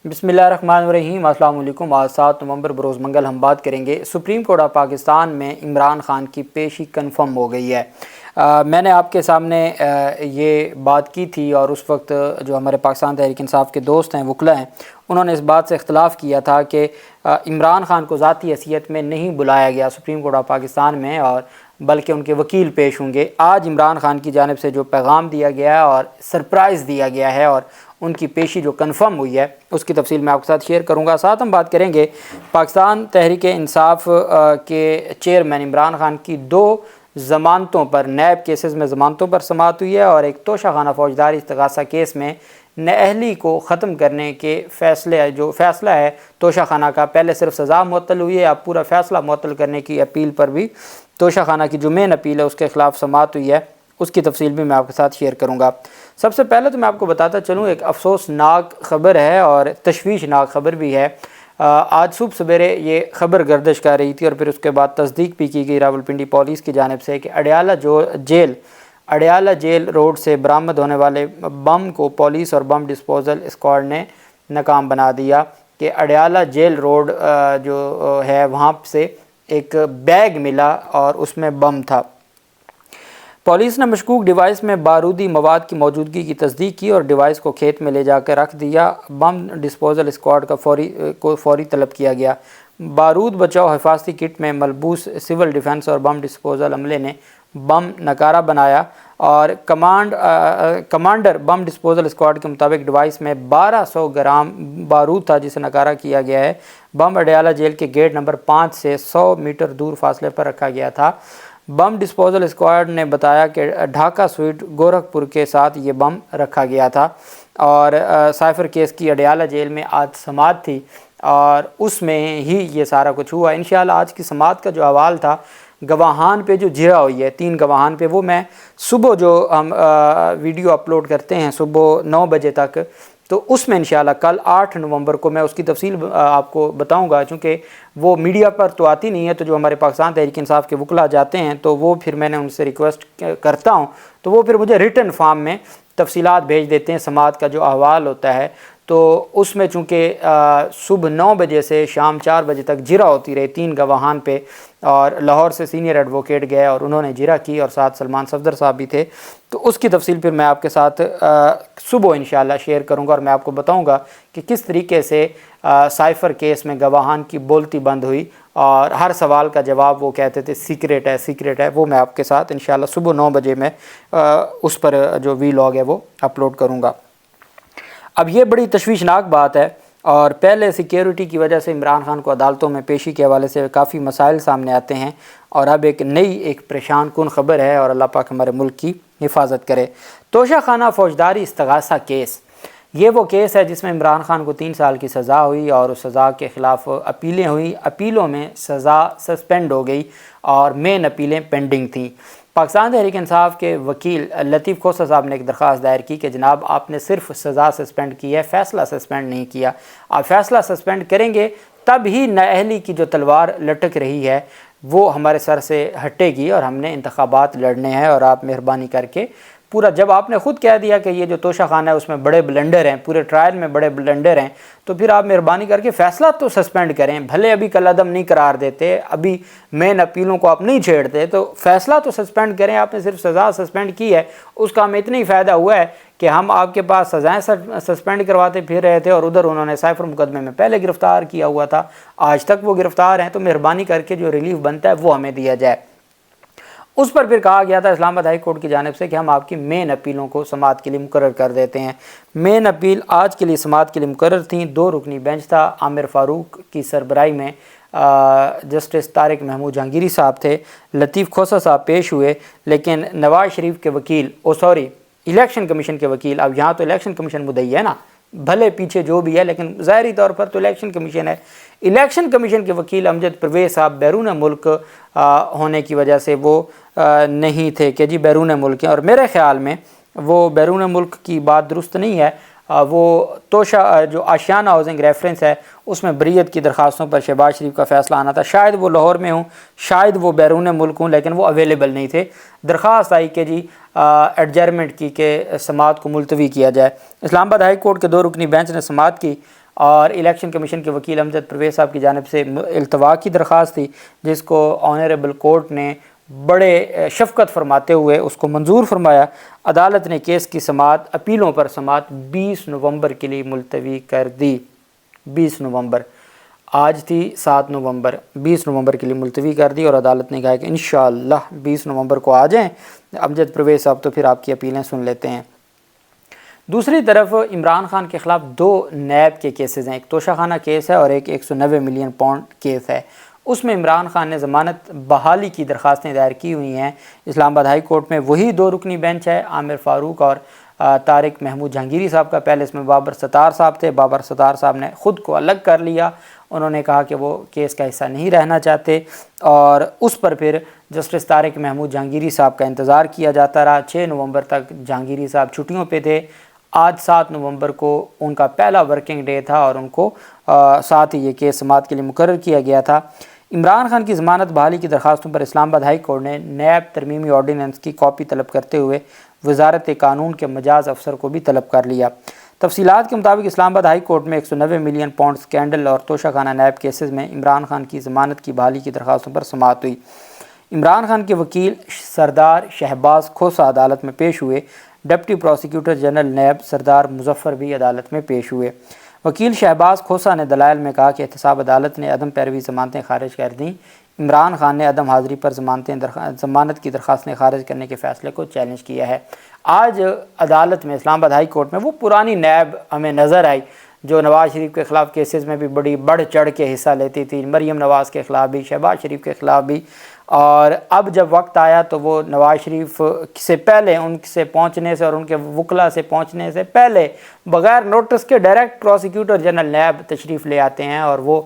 बिस्मिल्लाहिर्रहमानिर्रहीम। अस्सलाम वालेकुम। आज 7 नवंबर बरोज़ मंगल हम बात करेंगे सुप्रीम कोर्ट ऑफ पाकिस्तान में इमरान खान की पेशी कन्फर्म हो गई है। मैंने आपके सामने ये बात की थी और उस वक्त जो हमारे पाकिस्तान तहरीक इंसाफ के दोस्त हैं, वकला हैं, उन्होंने इस बात से इख्तलाफ किया था कि इमरान खान को ज़ाती हैसियत में नहीं बुलाया गया सुप्रीम कोर्ट ऑफ पाकिस्तान में, और बल्कि उनके वकील पेश होंगे। आज इमरान खान की जानिब से जो पैगाम दिया गया है और सरप्राइज़ दिया गया है और उनकी पेशी जो कन्फर्म हुई है, उसकी तफसील मैं आपके साथ शेयर करूंगा। साथ हम बात करेंगे पाकिस्तान तहरीक इंसाफ के चेयरमैन इमरान खान की 2 ज़मानतों पर, नैब केसेस में ज़मानतों पर समाअत हुई है, और एक तोशाखाना फौजदारी इस्तगासा केस में नाअहली को ख़त्म करने के फैसले, जो फ़ैसला है तोशाखाना का, पहले सिर्फ सज़ा मुअत्तल हुई है, अब पूरा फ़ैसला मुअत्तल करने की अपील पर भी तोशाखाना की जो मेन अपील है उसके ख़िलाफ़ समाअत हुई है। उसकी तफसील भी मैं आपके साथ शेयर करूँगा। सबसे पहले तो मैं आपको बताता चलूँ, एक अफसोसनाक ख़बर है और तशवीशनाक ख़बर भी है। आज सुबह सवेरे ये ख़बर गर्दिश कर रही थी और फिर उसके बाद तस्दीक भी की गई रावलपिंडी पुलिस की जानिब से कि अडयाला जेल रोड से बरामद होने वाले बम को पुलिस और बम डिस्पोजल स्क्वाड ने नाकाम बना दिया। कि अडयाला जेल रोड जो है वहाँ से एक बैग मिला और उसमें बम था। पुलिस ने मशकूक डिवाइस में बारूदी मवाद की मौजूदगी की तस्दीक की और डिवाइस को खेत में ले जाकर रख दिया। बम डिस्पोजल स्क्वाड का फौरी तलब किया गया। बारूद बचाओ हिफाजती किट में मलबूस सिविल डिफेंस और बम डिस्पोजल अमले ने बम नकारा बनाया और कमांडर बम डिस्पोजल स्क्वाड के मुताबिक डिवाइस में 1200 ग्राम बारूद था जिसे नकारा किया गया है। बम अडयाला जेल के गेट नंबर 5 से 100 मीटर दूर फासले पर रखा गया था। बम डिस्पोजल स्क्वाड ने बताया कि ढाका स्वीट गोरखपुर के साथ ये बम रखा गया था और साइफर केस की अडयाला जेल में आज समाअत थी और उसमें ही ये सारा कुछ हुआ। इंशाअल्लाह आज की समाअत का जो अहवाल था, गवाहान पे जो जिरा हुई है 3 गवाहान पे, वो मैं सुबह जो हम वीडियो अपलोड करते हैं सुबह 9 बजे तक, तो उसमें इंशाअल्लाह कल 8 नवंबर को मैं उसकी तफसील आपको बताऊंगा। चूँकि वो मीडिया पर तो आती नहीं है, तो जो हमारे पाकिस्तान तहरीक इंसाफ के वकला जाते हैं तो वो फिर मैंने उनसे रिक्वेस्ट करता हूं, तो वो फिर मुझे रिटन फॉर्म में तफसीलात भेज देते हैं। समाअत का जो अहवाल होता है तो उसमें चूँकि सुबह 9 बजे से शाम 4 बजे तक जिरा होती रही 3 गवाहान पे, और लाहौर से सीनियर एडवोकेट गए और उन्होंने जिरा की और साथ सलमान सफदर साहब भी थे। तो उसकी तफसील फिर मैं आपके साथ सुबह इंशाअल्लाह शेयर करूंगा और मैं आपको बताऊंगा कि किस तरीके से साइफ़र केस में गवाहान की बोलती बंद हुई और हर सवाल का जवाब वो कहते थे सीक्रेट है। वो मैं आपके साथ इंशाअल्लाह सुबह 9 बजे में उस पर जो वीलॉग है वो अपलोड करूँगा। अब ये बड़ी तशवीशनाक बात है और पहले सिक्योरिटी की वजह से इमरान खान को अदालतों में पेशी के हवाले से काफ़ी मसाइल सामने आते हैं और अब एक परेशान कुन ख़बर है और अल्लाह पाक हमारे मुल्क की हिफाजत करे। तोशाखाना फौजदारी इस्तगासा केस, ये वो केस है जिसमें इमरान खान को 3 साल की सज़ा हुई और उस सज़ा के ख़िलाफ़ अपीलें हुई। अपीलों में सज़ा सस्पेंड हो गई और मेन अपीलें पेंडिंग थी। पाकिस्तान तहरीक इंसाफ के वकील लतीफ़ खोसा साहब ने एक दरख्वास्त दायर की कि जनाब आपने सिर्फ सज़ा सस्पेंड की है, फ़ैसला सस्पेंड नहीं किया। आप फ़ैसला सस्पेंड करेंगे तब ही नाअहली की जो तलवार लटक रही है वो हमारे सर से हटेगी और हमने इंतखाबात लड़ने हैं। और आप मेहरबानी करके पूरा, जब आपने ख़ुद कह दिया कि ये जो तोशाखाना है उसमें बड़े ब्लंडर हैं, पूरे ट्रायल में बड़े ब्लंडर हैं, तो फिर आप मेहरबानी करके फ़ैसला तो सस्पेंड करें। भले अभी कलअदम नहीं करार देते, अभी मेन अपीलों को आप नहीं छेड़ते, तो फ़ैसला तो सस्पेंड करें। आपने सिर्फ सज़ा सस्पेंड की है, उसका हमें इतना ही फ़ायदा हुआ है कि हम आपके पास सज़ाएँ सस्पेंड करवाते फिर रहे थे और उधर उन्होंने साइफर मुकदमे में पहले गिरफ़्तार किया हुआ था, आज तक वो गिरफ़्तार हैं। तो मेहरबानी करके जो रिलीफ बनता है वो हमें दिया जाए। उस पर फिर कहा गया था इस्लामाबाद हाई कोर्ट की जानिब से कि हम आपकी मेन अपीलों को समाअत के लिए मुकर्रर कर देते हैं। मेन अपील आज के लिए समाअत के लिए मुकर्रर थी। 2 रुकनी बेंच था, आमिर फ़ारूक की सरबराही में जस्टिस तारिक महमूद जहांगीरी साहब थे, लतीफ़ खोसा साहब पेश हुए, लेकिन नवाज शरीफ के वकील इलेक्शन कमीशन के वकील, अब यहाँ तो इलेक्शन कमीशन मुद्दई है ना, भले पीछे जो भी है लेकिन ज़ाहरी तौर पर तो इलेक्शन कमीशन है। इलेक्शन कमीशन के वकील अमजद परवेज़ साहब बैरून मुल्क होने की वजह से वो नहीं थे कि जी बैरून मुल्क हैं, और मेरे ख़्याल में वो बैरून मुल्क की बात दुरुस्त नहीं है। वो तोशा जो आशियाना हाउसिंग रेफरेंस है उसमें बरीयत की दरख्वास्तों पर शहबाज शरीफ का फ़ैसला आना था। शायद वो लाहौर में हूँ, शायद वो बैरून मुल्क हूँ, लेकिन वो अवेलेबल नहीं थे। दरख्वास्त आई कि जी एडजर्नमेंट की कि समाअत को मुलतवी किया जाए। इस्लामाबाद हाई कोर्ट के 2 रुकनी बेंच ने समाअत की اور الیکشن کمیشن کے وکیل امجد پرویز صاحب کی جانب سے التوا کی درخواست تھی، جس کو آنریبل کورٹ نے بڑے شفقت فرماتے ہوئے اس کو منظور فرمایا۔ عدالت نے کیس کی سماعت، اپیلوں پر سماعت 20 نومبر کے لیے ملتوی کر دی۔ 20 نومبر، آج تھی 7 نومبر، 20 نومبر کے لیے ملتوی کر دی، اور عدالت نے کہا کہ انشاءاللہ 20 نومبر کو آ جائیں امجد پرویز صاحب، تو پھر آپ کی اپیلیں سن لیتے ہیں۔ دوسری طرف عمران خان کے خلاف 2 نیب کے کیسز ہیں، ایک توشہ خانہ کیس ہے اور ایک 190 ملین پاؤنڈ کیس ہے۔ اس میں عمران خان نے ضمانت بحالی کی درخواستیں دائر کی ہوئی ہیں۔ اسلام آباد ہائی کورٹ میں وہی 2 رکنی بینچ ہے، عامر فاروق اور طارق محمود جہانگیری صاحب کا۔ پہلے اس میں بابر ستار صاحب تھے، بابر ستار صاحب نے خود کو الگ کر لیا، انہوں نے کہا کہ وہ کیس کا حصہ نہیں رہنا چاہتے، اور اس پر پھر جسٹس طارق محمود جہانگیری صاحب کا انتظار کیا جاتا رہا۔ 6 نومبر تک جہانگیری صاحب چھٹیوں پہ تھے۔ آج 7 نومبر کو ان کا پہلا ورکنگ ڈے تھا، اور ان کو ساتھ ہی یہ کیس سماعت کے لیے مقرر کیا گیا تھا۔ عمران خان کی ضمانت بحالی کی درخواستوں پر اسلام آباد ہائی کورٹ نے نیب ترمیمی آرڈیننس کی کاپی طلب کرتے ہوئے وزارت قانون کے مجاز افسر کو بھی طلب کر لیا۔ تفصیلات کے مطابق اسلام آباد ہائی کورٹ میں 190 ملین پاؤنڈ اسکینڈل اور توشہ خانہ نیب کیسز میں عمران خان کی ضمانت کی بحالی کی درخواستوں پر سماعت ہوئی۔ عمران خان کے وکیل سردار شہباز کھوسہ عدالت میں پیش ہوئے، ڈپٹی پروسیکیوٹر جنرل نیب سردار مظفر بھی عدالت میں پیش ہوئے۔ وکیل شہباز کھوسہ نے دلائل میں کہا کہ احتساب عدالت نے عدم پیروی ضمانتیں خارج کر دیں۔ عمران خان نے عدم حاضری پر ضمانت کی درخواستیں خارج کرنے کے فیصلے کو چیلنج کیا ہے۔ آج عدالت میں اسلام آباد ہائی کورٹ میں وہ پرانی نیب ہمیں نظر آئی جو نواز شریف کے خلاف کیسز میں بھی بڑی بڑھ چڑھ کے حصہ لیتی تھی، مریم نواز کے خلاف بھی، شہباز شریف کے خلاف بھی، اور اب جب وقت آیا تو وہ نواز شریف سے پہلے ان سے پہنچنے سے اور ان کے وکلا سے پہنچنے سے پہلے بغیر نوٹس کے ڈائریکٹ پروسیکیوٹر جنرل نیب تشریف لے آتے ہیں، اور وہ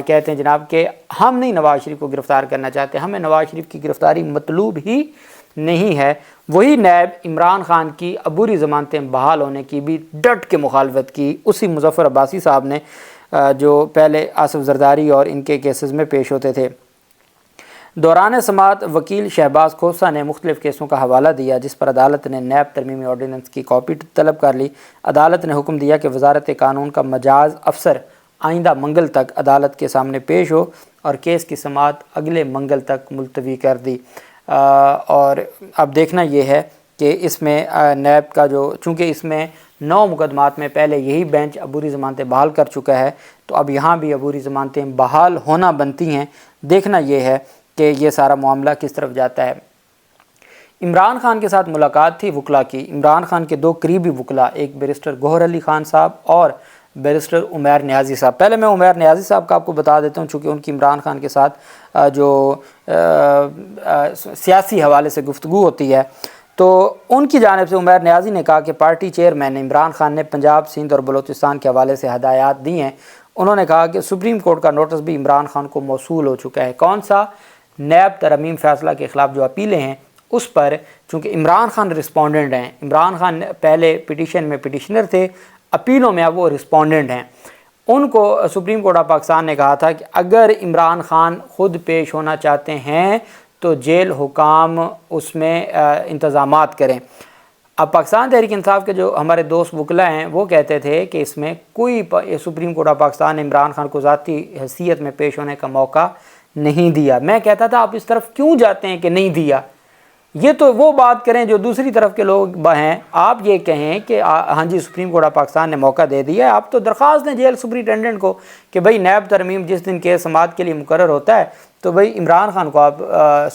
کہتے ہیں جناب کہ ہم نہیں نواز شریف کو گرفتار کرنا چاہتے، ہمیں نواز شریف کی گرفتاری مطلوب ہی نہیں ہے۔ وہی نیب عمران خان کی عبوری ضمانتیں بحال ہونے کی بھی ڈٹ کے مخالفت کی، اسی مظفر عباسی صاحب نے جو پہلے آصف زرداری اور ان کے کیسز میں پیش ہوتے تھے۔ دوران سماعت وکیل شہباز کھوسہ نے مختلف کیسوں کا حوالہ دیا، جس پر عدالت نے نیب ترمیمی آرڈیننس کی کاپی طلب کر لی۔ عدالت نے حکم دیا کہ وزارت قانون کا مجاز افسر آئندہ منگل تک عدالت کے سامنے پیش ہو، اور کیس کی سماعت اگلے منگل تک ملتوی کر دی۔ اور اب دیکھنا یہ ہے کہ اس میں نیب کا چونکہ اس میں 9 مقدمات میں پہلے یہی بینچ عبوری ضمانتیں بحال کر چکا ہے، تو اب یہاں بھی عبوری ضمانتیں بحال ہونا بنتی ہیں۔ دیکھنا یہ ہے کہ یہ سارا معاملہ کس طرف جاتا ہے۔ عمران خان کے ساتھ ملاقات تھی وکلا کی۔ عمران خان کے 2 قریبی وکلا، ایک بیرسٹر گوہر علی خان صاحب اور بیرسٹر عمیر نیازی صاحب۔ پہلے میں عمیر نیازی صاحب کا آپ کو بتا دیتا ہوں، چونکہ ان کی عمران خان کے ساتھ جو سیاسی حوالے سے گفتگو ہوتی ہے، تو ان کی جانب سے عمیر نیازی نے کہا کہ پارٹی چیئرمین عمران خان نے پنجاب، سندھ اور بلوچستان کے حوالے سے ہدایات دی ہیں۔ انہوں نے کہا کہ سپریم کورٹ کا نوٹس بھی عمران خان کو موصول ہو چکا ہے۔ کون سا؟ نیب ترمیم فیصلہ کے خلاف جو اپیلیں ہیں اس پر، چونکہ عمران خان رسپونڈنٹ ہیں، عمران خان پہلے پٹیشن میں پٹیشنر تھے، اپیلوں میں اب وہ رسپونڈنٹ ہیں، ان کو سپریم کورٹ آف پاکستان نے کہا تھا کہ اگر عمران خان خود پیش ہونا چاہتے ہیں تو جیل حکام اس میں انتظامات کریں۔ اب پاکستان تحریک انصاف کے جو ہمارے دوست وکلا ہیں وہ کہتے تھے کہ اس میں کوئی سپریم کورٹ آف پاکستان نے عمران خان کو ذاتی حیثیت میں پیش ہونے کا موقع نہیں دیا۔ میں کہتا تھا آپ اس طرف کیوں جاتے ہیں کہ نہیں دیا؟ یہ تو وہ بات کریں جو دوسری طرف کے لوگ ہیں، آپ یہ کہیں کہ ہاں جی سپریم کورٹ آف پاکستان نے موقع دے دیا ہے، آپ تو درخواست دیں جیل سپرنٹینڈنٹ کو کہ بھئی نیب ترمیم جس دن کیس سماعت کے لیے مقرر ہوتا ہے تو بھئی عمران خان کو آپ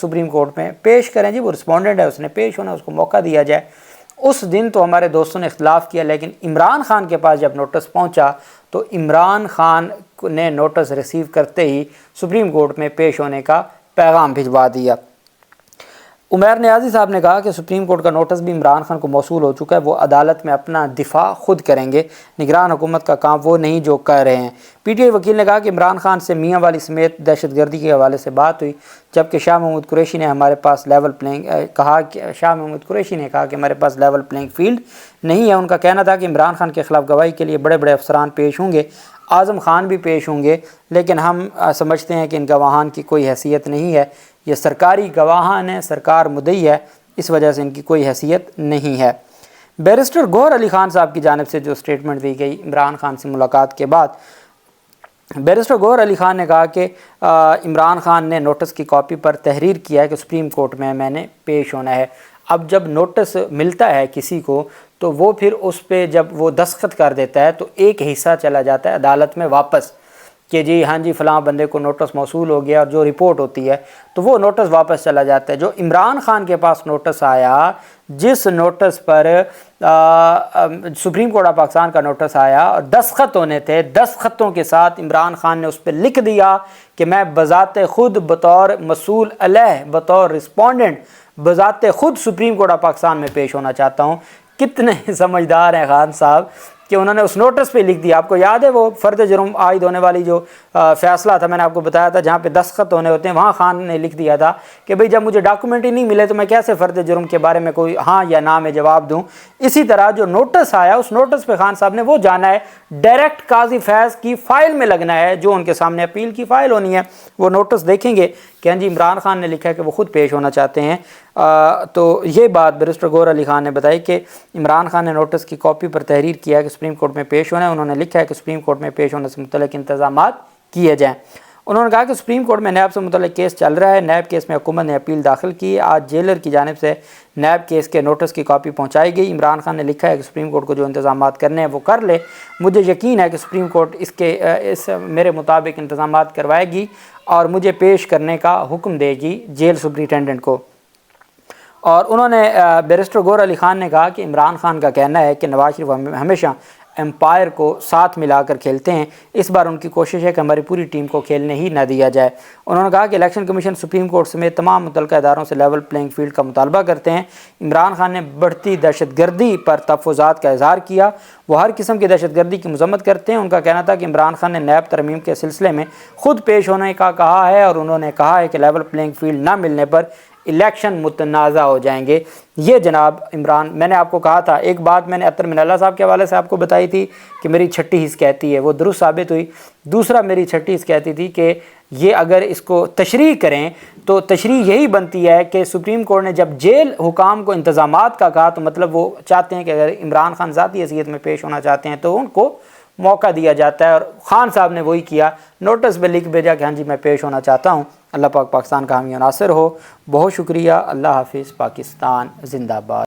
سپریم کورٹ میں پیش کریں، جی وہ رسپونڈنٹ ہے، اس نے پیش ہونا، اس کو موقع دیا جائے۔ اس دن تو ہمارے دوستوں نے اختلاف کیا، لیکن عمران خان کے پاس جب نوٹس پہنچا تو عمران خان نے نوٹس ریسیو کرتے ہی سپریم کورٹ میں پیش ہونے کا پیغام بھجوا دیا۔ عمیر نیازی صاحب نے کہا کہ سپریم کورٹ کا نوٹس بھی عمران خان کو موصول ہو چکا ہے، وہ عدالت میں اپنا دفاع خود کریں گے، نگران حکومت کا کام وہ نہیں جو کر رہے ہیں۔ پی ٹی آئی وکیل نے کہا کہ عمران خان سے میاں والی سمیت دہشت گردی کے حوالے سے بات ہوئی، جبکہ شاہ محمود قریشی نے ہمارے پاس لیول پلینگ فیلڈ نہیں ہے۔ ان کا کہنا تھا کہ عمران خان کے خلاف گواہی کے لیے بڑے بڑے افسران پیش ہوں گے، اعظم خان بھی پیش ہوں گے، لیکن ہم سمجھتے ہیں کہ ان گواہان کی کوئی حیثیت نہیں ہے، یہ سرکاری گواہان ہیں، سرکار مدعی ہے، اس وجہ سے ان کی کوئی حیثیت نہیں ہے۔ बैरिस्टर गौहर अली खान साहब की जानिब से जो स्टेटमेंट दी गई इमरान खान से मुलाकात के बाद, बैरिस्टर गौहर अली खान ने कहा कि इमरान खान ने नोटिस की कॉपी पर तहरीर किया है कि सुप्रीम कोर्ट में मैंने पेश होना है। अब जब नोटिस मिलता है किसी को तो वो फिर उस पे जब वो दस्तखत कर देता है तो एक हिस्सा चला जाता है अदालत में वापस कि जी हाँ जी फ़लाँ बंदे को नोटिस मौसूल हो गया, और जो रिपोर्ट होती है तो वो नोटिस वापस चला जाता है। जो इमरान खान के पास नोटिस आया, जिस नोटिस पर सुप्रीम कोर्ट ऑफ पाकिस्तान का नोटिस आया और दस्तखत होने थे, दस्तखतों के साथ इमरान खान ने उस पर लिख दिया कि मैं बज़ाते ख़ुद बतौर मसूल अलह, बतौर रिस्पोंडेंट बज़ाते ख़ुद सुप्रीम कोर्ट ऑफ पाकिस्तान में पेश होना चाहता हूँ। कितने समझदार हैं खान साहब कि उन्होंने उस नोटिस पे लिख दिया। आपको याद है वो फ़र्द जुर्म आयद होने वाली जो फ़ैसला था, मैंने आपको बताया था, जहाँ पे दस्तखत होने होते हैं, वहाँ खान ने लिख दिया था कि भाई जब मुझे डॉक्यूमेंट ही नहीं मिले तो मैं कैसे फ़र्द जुर्म के बारे में कोई हाँ या ना में जवाब दूँ। इसी तरह जो नोटिस आया उस नोटिस पे खान साहब ने वो जाना है डायरेक्ट काजी फैज़ की फ़ाइल में लगना है, जो उनके सामने अपील की फ़ाइल होनी है। वो नोटिस देखेंगे कि हाँ जी इमरान खान ने लिखा है कि वो ख़ुद पेश होना चाहते हैं। तो ये बात बैरिस्टर गौहर अली खान ने बताई कि इमरान खान ने नोटिस की कॉपी पर तहरीर किया कि सुप्रीम कोर्ट में पेश होना है। उन्होंने लिखा है कि सुप्रीम कोर्ट में पेश होने से मुतल्लिक़ इंतज़ामात किए जाएँ। उन्होंने कहा कि सुप्रीम कोर्ट में नैब से मुतल्लिक़ केस चल रहा है। नैब केस में हुकूमत ने अपील दाखिल की। आज जेलर की जानिब से नैब केस के नोटिस की कॉपी पहुँचाई गई। इमरान खान ने लिखा है कि सुप्रीम कोर्ट को जो इंतज़ामात करने हैं वो कर ले। मुझे यकीन है कि सुप्रीम कोर्ट इस मेरे मुताबिक इंतज़ामात करवाएगी और मुझे पेश करने का हुक्म देगी जेल सुपरिटेंडेंट को। और उन्होंने बैरिस्टर गौहर अली खान ने कहा कि इमरान खान का कहना है कि नवाज शरीफ हमेशा एम्पायर को साथ मिलाकर खेलते हैं। इस बार उनकी कोशिश है कि हमारी पूरी टीम को खेलने ही न दिया जाए। उन्होंने कहा कि इलेक्शन कमीशन सुप्रीम कोर्ट समेत तमाम मुतल्लिक़ा इदारों से लेवल प्लेइंग फील्ड का मुतालबा करते हैं। इमरान खान ने बढ़ती दहशतगर्दी पर तहफ़्फ़ुज़ात का इज़हार किया। वो हर किस्म की दहशतगर्दी की मज़म्मत करते हैं। उनका कहना था कि इमरान खान ने नैब तरमीम के सिलसिले में ख़ुद पेश होने का कहा है, और उन्होंने कहा है कि लेवल प्लेइंग फील्ड न मिलने पर इलेक्शन मुतनाज़ा हो जाएंगे। ये जनाब इमरान, मैंने आपको कहा था, एक बात मैंने अतर मिनल्ला साहब के हवाले से आपको बताई थी कि मेरी छठी हिस्स कहती है, वो दुरुस्त साबित हुई। दूसरा मेरी छठी हिस्स कहती थी कि ये अगर इसको तशरीह करें तो तशरीह यही बनती है कि सुप्रीम कोर्ट ने जब जेल हुकाम को इंतज़ामात का कहा तो मतलब वो चाहते हैं कि अगर इमरान खान ज़ाती हैसियत में पेश होना चाहते हैं तो उनको मौका दिया जाता है। और ख़ान साहब ने वही किया, नोटिस पे लिख भेजा कि हाँ जी मैं पेश होना चाहता हूँ। अल्लाह पाक पाकिस्तान का हामी नासिर हो। बहुत शुक्रिया। अल्लाह हाफिज़। पाकिस्तान ज़िंदाबाद।